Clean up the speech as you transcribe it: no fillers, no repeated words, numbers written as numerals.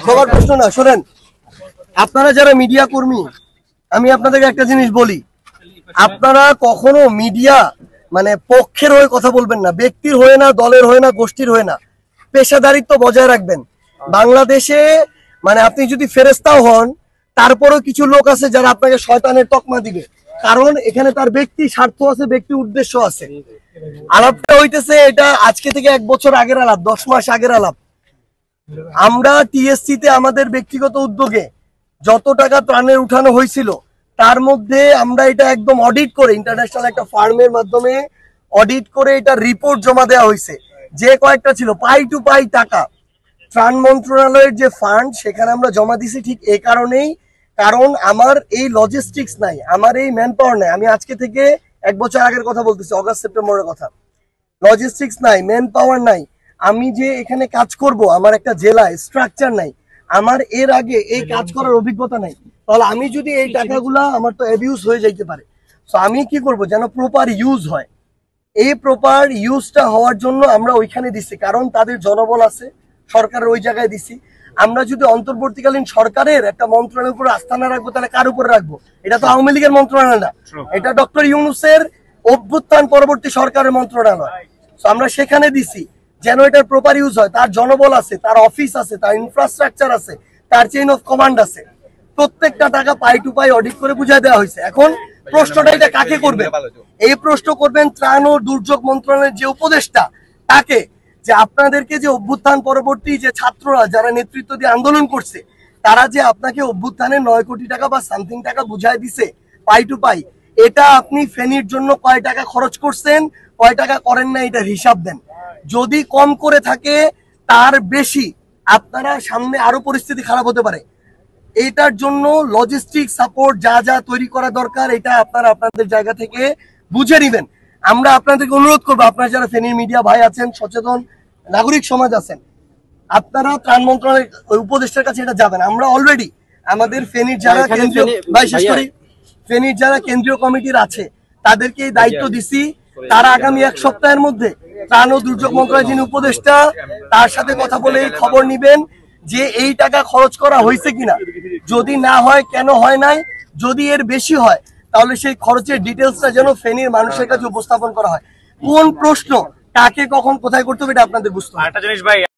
সবার প্রশ্ন না, শোনেন আপনারা যারা মিডিয়া কর্মী, আমি আপনাদেরকে একটা জিনিস বলি, আপনারা কখনো মিডিয়া মানে পক্ষের হয়ে কথা বলবেন না, ব্যক্তির হয়ে না, দলের হয়ে না, গোষ্ঠীর হয়ে না, পেশাদারিত্ব বজায় রাখবেন। বাংলাদেশে মানে আপনি যদি ফেরেস্তাও হন, তারপরেও কিছু লোক আছে যারা আপনাকে শয়তানের তকমা দিবে, কারণ এখানে তার ব্যক্তি স্বার্থ আছে, ব্যক্তি উদ্দেশ্য আছে। আলাপটা হইতেছে এটা আজকে থেকে 1 বছর আগের আলাপ, 10 মাস আগের আলাপ। আমরা টিএসসি তে আমাদের ব্যক্তিগত উদ্যোগে যত টাকা ত্রাণের উঠানো হয়েছিল, তার মধ্যে আমরা এটা একদম অডিট করে ইন্টারন্যাশনাল একটা ফার্মের মাধ্যমে অডিট করে এটা রিপোর্ট জমা দেওয়া হয়েছে। যে কয়েকটা ছিল পাই টু পাই টাকা ত্রাণ মন্ত্রণালয়ের যে ফান্ড, সেখানে আমরা জমা দিছি ঠিক এই কারণেই, কারণ আমার এই লজিস্টিক্স নাই, আমার এই ম্যান পাওয়ার নাই। আমি আজকে থেকে 1 বছর আগের কথা বলতেছি, অগাস্ট সেপ্টেম্বরের কথা। লজিস্টিক্স নাই, ম্যান পাওয়ার নাই, আমি যে এখানে কাজ করব আমার একটা জেলায় স্ট্রাকচার নাই, আমার এর আগে এই কাজ করার অভিজ্ঞতা নাই, তাহলে আমি যদি এই টাকাগুলা আমার তো অ্যাবিউজ হয়ে যাইতে পারে। তো আমি কি করব যেন প্রপার ইউজ হয়, এই প্রপার ইউজটা হওয়ার জন্য আমরা ওইখানে দিচ্ছি, কারণ তাদের জনবল আছে, সরকারের ওই জায়গায় দিচ্ছি। আমরা যদি অন্তর্বর্তীকালীন সরকারের একটা মন্ত্রণালয়ের উপর আস্থা না রাখবো, তাহলে কার উপরে রাখবো? এটা তো আওয়ামী লীগের মন্ত্রণালয় না, এটা ডক্টর ইউনূসের অভ্যুত্থান পরবর্তী সরকারের মন্ত্রণালয়। তো আমরা সেখানে দিছি যেন এটার প্রপার ইউজ হয়। তার জনবল আছে, তার অফিস আছে, তার ইনফ্রাস্ট্রাকচার আছে, তার চেইন অফ কমান্ড আছে। প্রত্যেকটা টাকা পাই টু পাই অডিট করে বুঝাই দেওয়া হয়েছে। এখন প্রশ্নটা এটা কাকে করবে? এই প্রশ্ন করবেন ত্রাণ ও দুর্যোগ মন্ত্রণালয়ের যে উপদেষ্টা, তাকে, যে আপনাদেরকে যে অভ্যুত্থান পরবর্তী যে ছাত্ররা যারা নেতৃত্ব দিয়ে আন্দোলন করছে, তারা যে আপনাকে অভ্যুত্থানে 9 কোটি টাকা বা সামথিং টাকা বুঝাই দিছে পাই টু পাই, এটা আপনি ফেনীর জন্য কয় টাকা খরচ করছেন, কয় টাকা করেন না, এটার হিসাব দেন। যদি কম করে থাকে, তার বেশি, আপনারা সামনে আরো পরিস্থিতি খারাপ হতে পারে। এটার জন্য লজিস্টিক সাপোর্ট যা যা তৈরি করা দরকার, এটা আপনারা আপনাদের জায়গা থেকে বুঝে নিবেন। আমরা আপনাদেরকে অনুরোধ করবো, আপনারা যারা ফেনীর মিডিয়া ভাই আছেন, সচেতন নাগরিক সমাজ আছেন, আপনারা ত্রাণ মন্ত্রণালয়ের উপদেষ্টার কাছে এটা যাবেন। আমরা অলরেডি আমাদের ফেনীর যারা কেন্দ্রীয়, বিশেষ করে ফেনীর যারা কেন্দ্রীয় কমিটির আছে, তাদেরকে এই দায়িত্ব দিছি। তারা আগামী 1 সপ্তাহের মধ্যে ত্রাণ ও দুর্যোগ মন্ত্রণালয়ের যিনি উপদেষ্টা, তার সাথে কথা বলে খবর নিবেন যে এই টাকা খরচ করা হয়েছে কিনা, যদি না হয় কেন হয় নাই, যদি এর বেশি হয় তাহলে সেই খরচের ডিটেলসটা যেন ফেনীর মানুষের কাছে উপস্থাপন করা হয়। কোন প্রশ্ন কাকে কখন কোথায় করতে হবে এটা আপনাদের বুঝতে হবে।